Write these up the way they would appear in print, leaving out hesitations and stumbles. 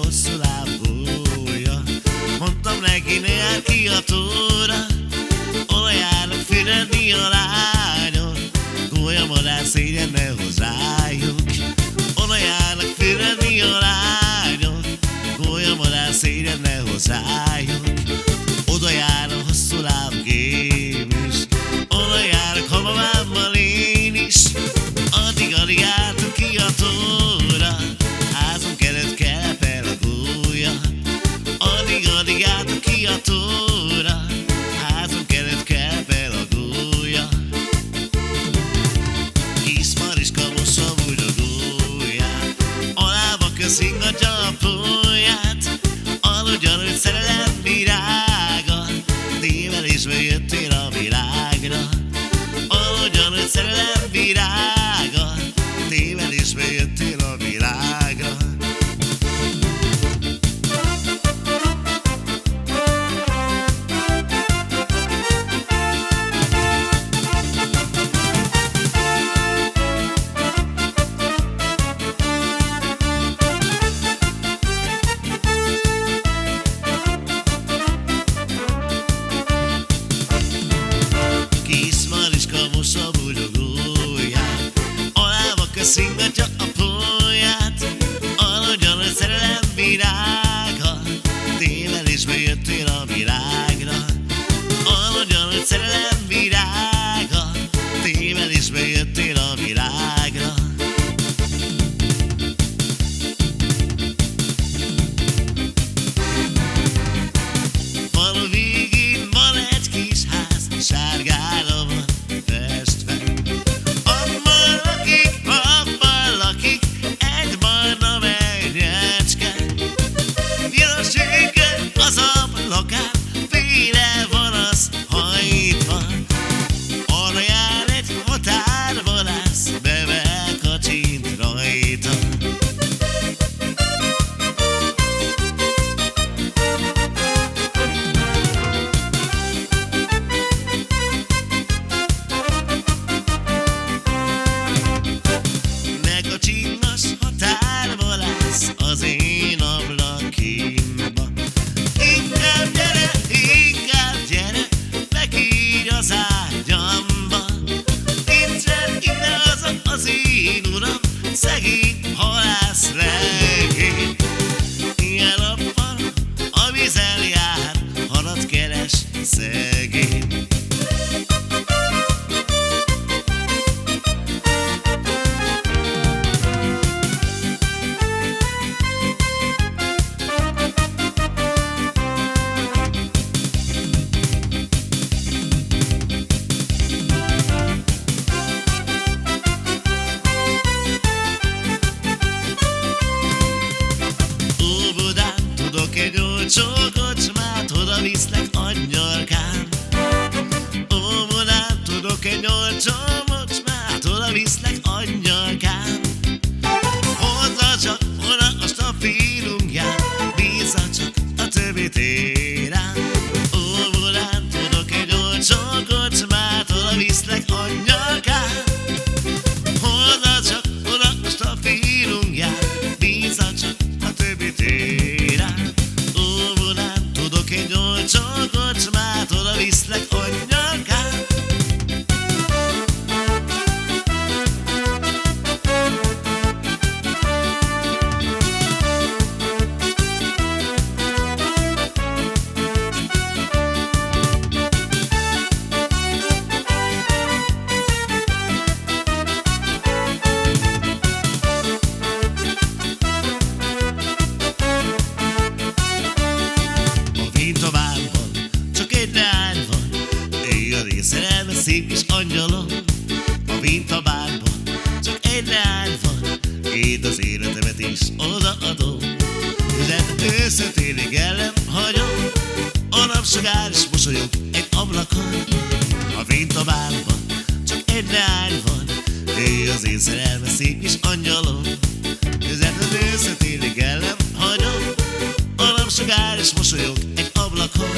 hosszú lábúja. Mondtam neki, ne jár ki a tóra, olajának füredi a lányok, gólyamadár szégyen ne hoz rájuk. Olajának füredi a lányok, gólyamadár szégyen ne hoz rájuk. Oda jár a hosszú lábgém is, oda járok hamamámmal én is. Addig álltunk ki a tóra, házon került kelepel a gólya. Addig álltunk ki a tóra, házon került kelepel a gólya. Kis Mariska mossa úgy a gólyát, alába köszingatja a pólyát. Aludjon, hogy szerelem virága, tévelésből jöttél a világra. Aludjon, hogy szerelem virága, tévelésből jöttél a világra. Mossa bugyogóját, alába köszingatja a pólyát. Aludjon, hogy szerelem virága, tévelésből jöttél a világra. Aludjon, hogy szerelem virága, tévelésből jöttél a világra. Falu végén van egy kis ház, sárgára van festve. Abban lakik egy barna menyecske. Piros az ablakán, félre van az hajtva. Arra jár egy határvadász, bevekacsint rajta. Az én ablakimba. Inkább gyere, feküdj az ágyamba. Nincsen ide az én uram, szegény halász legény. Ilyen nappal a vízen jár, halat keres szegény. Egy olcsó kocsmát, oda viszlek angyalkám. Óvodán tudok egy olcsó kocsmát, oda viszlek angyalkám. Hozza csak oda a stafélunkját, bízza csak a többi térán. Óvodán tudok egy olcsó kocsmát, oda viszlek angyalkám. Hozza csak oda a stafélunkját, bízza csak a többi térán. Tudok egy olcsó kocsmát, oda viszlek angyalkám. Szerelme szép kis angyalom, a vintabárban csak egy leány van, én az életemet is odaadom. De őszöntélig el nem hagyom, a napsugár is mosolyog egy ablakon. A vintabárban csak egy leány van, ő az én szerelme szép kis angyalom. De őszöntélig el nem hagyom, a napsugár is mosolyog egy ablakon.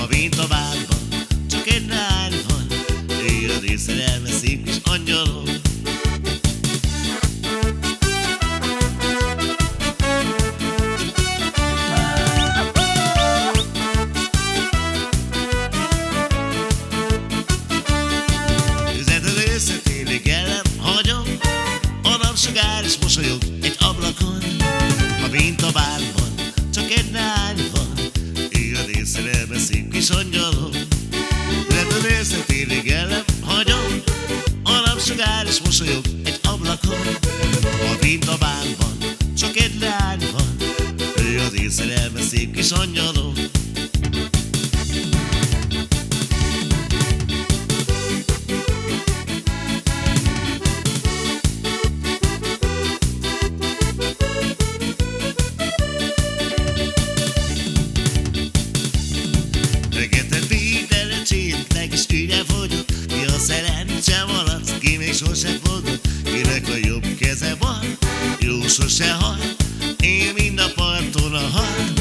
A vintabárban csak egy lány van, ő az én szerelme szép kis angyalom. mosolyog egy ablakon. A vintabárban csak egy lány van, ő a részszerelme szép kis angyalom. Repedészen télig el nem hagyom, a napsugár is mosolyog egy ablakon. A vintabárban csak egy lány van, ő az én szerelme szép kis angyalom. Csintek és ügye fogyott, ki a szerencse maradt, ki még sose fogott, kinek a jobb keze van, jó sose hal, én mind a parton a hal.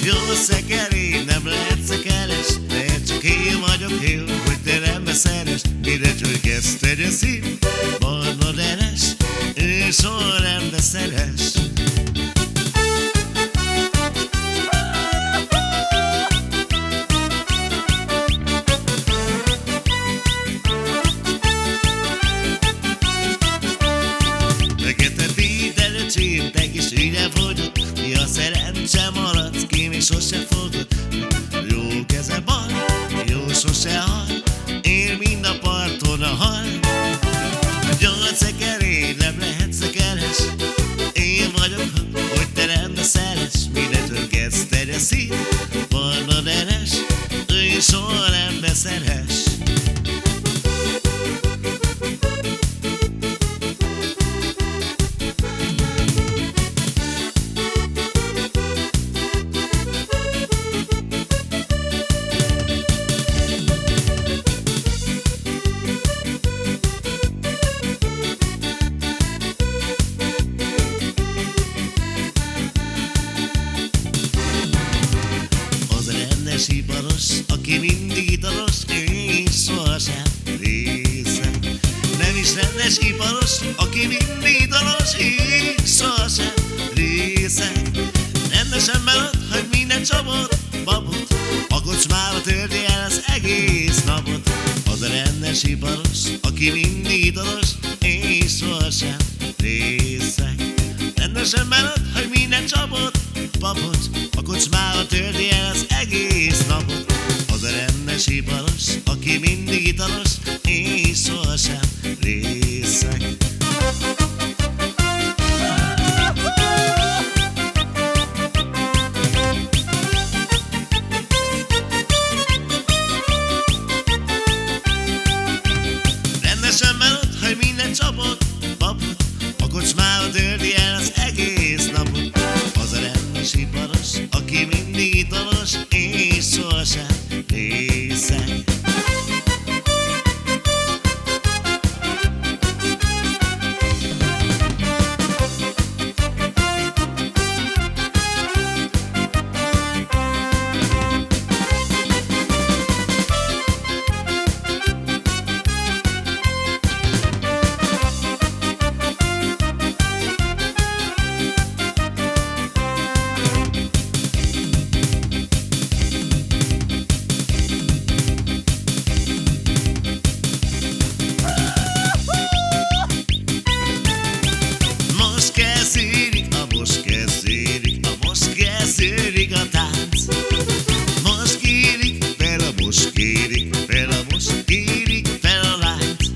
Jó szekerény, nem lehet szekeres, de csak én vagyok jó, hogy te nem beszeres. Mindegy, hogy kezd tegye szív, barna deres, ő soha nem beszeres. Csintek és ügye fogyott, ki a szerencse maradt, ki még sose fogott. Jó keze bal, jó sose hal, én mind a parton a hal. Gyors szekerény, nem lehet szekeres, én vagyok, hogy te nem beszeres. Mindentől kezd tegye szív, barna deres, ő soha nem beszeres. Iparos, aki mindig italos, és sohasem részeg. Nem is rendes iparos, aki mindig italos, és sohasem részeg. Rendesen melod, hogy minden csapot, babot, a kocsmába tölti el az egész napot. Az a rendes iparos, aki mindig italos, és sohasem részeg. Rendesen melod, hogy minden csapot, babot, a kocsmába tölti el az egész napot. Az a rendes iparos, aki mindig italos, és sohasem részeg. Rendesen melod, hogy minden csapot, babot, a kocsmába tölti el az egész napot. Az a rendes iparos, aki mindig italos, és sohasem részeg. Kezdődik a tánc, most kérik fel a most kérik fel a most kérik fel a lányt.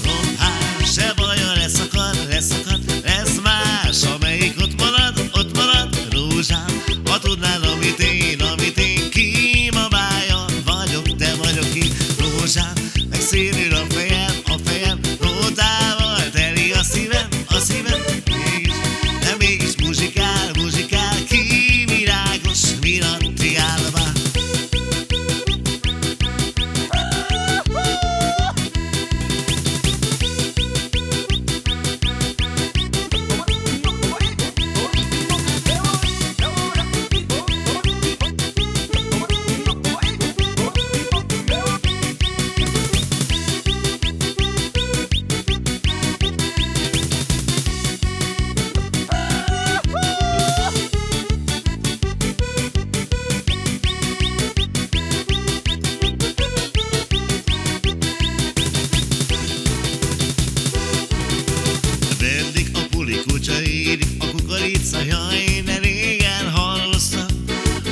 Rompás, se baja, leszakad, lesz más, amelyik ott marad, rózsám. Ha tudnád, amit én kímabája vagyok, te vagyok én, rózsám. Meg szélül a fejem, rótával teli a szívem, mégis muzsikál. puli kutya érik, a kukorica, jaj, de régen halloztam.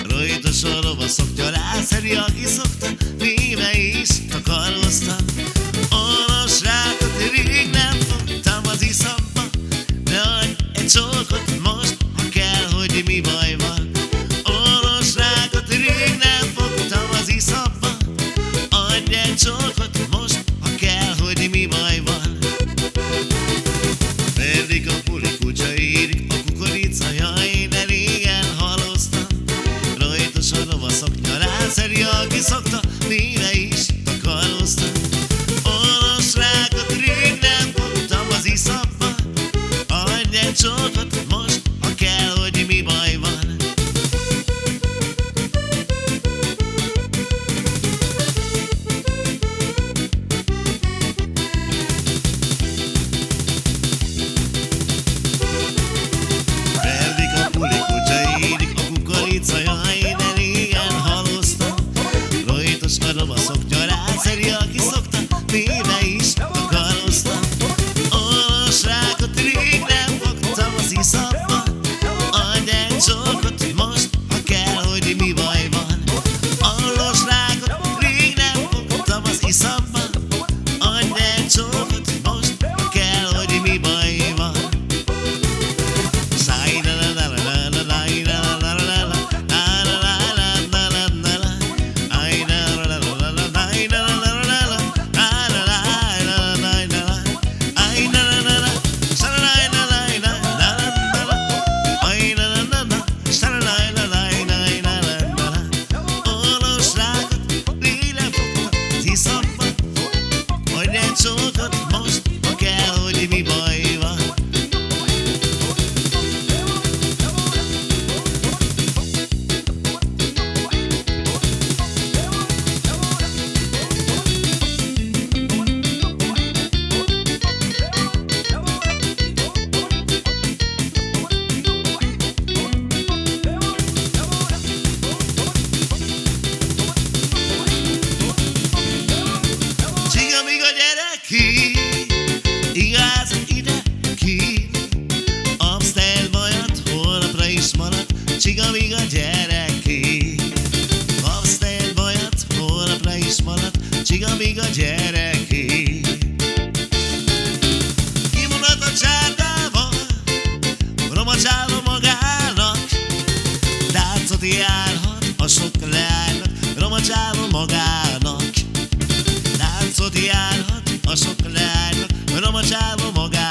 Rojtos a rovaszok, rászeri, aki szokta, néve is takaroztam. Olos rákot rég nem fogtam az iszamba, de adj egy csókot most, ha kell, hogy mi baj van. Olos rákot rég nem fogtam az iszamba, adj egy csókot most, ha kell, hogy mi baj van. Verdik a puli kutya érik, a kukorica, jaj, de régen haloztam. Rojtos a rovaszok, rászeri, aki szokta, néve is takaroztam. Olos rákot rég nem fogtam az iszapba, adj egy csókot most, ha kell, hogy mi baj van. Verdik a puli kutya érik, a kukorica, jaj, de régen haloztam. Rojtos a rovaszok, rászeri, aki szokta, néve is takaroztam. Olos rákot rég nem fogtam az iszapba, adj egy csókot most, ha kell, hogy mi baj van. Olos rákot rég nem fogtam az iszapba, adj egy csókot most, ha kell, hogy mi baj van. Csókot most, ha kell, hogy mi baj van. Csiga-miga gyere ki, igaz ide ki, Amstel bajat holnapra is marad. Csiga-miga gyere ki, Amstel bajat holnapra is marad. Csiga-miga gyere ki. Kimulat a csárdával, romacsálva magának, táncot járhat a sok leánynak, romacsálva magának. Táncot járhat a sok leánynak, romacsálva magának.